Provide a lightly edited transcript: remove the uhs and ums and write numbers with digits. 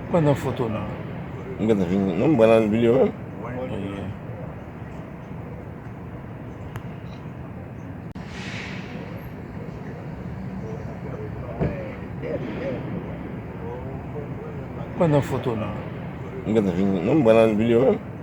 Magandang photo na. Ang ganda rin, no? Magandang video, no? Ayan. Magandang photo na. Ang ganda rin, no? Magandang video, no?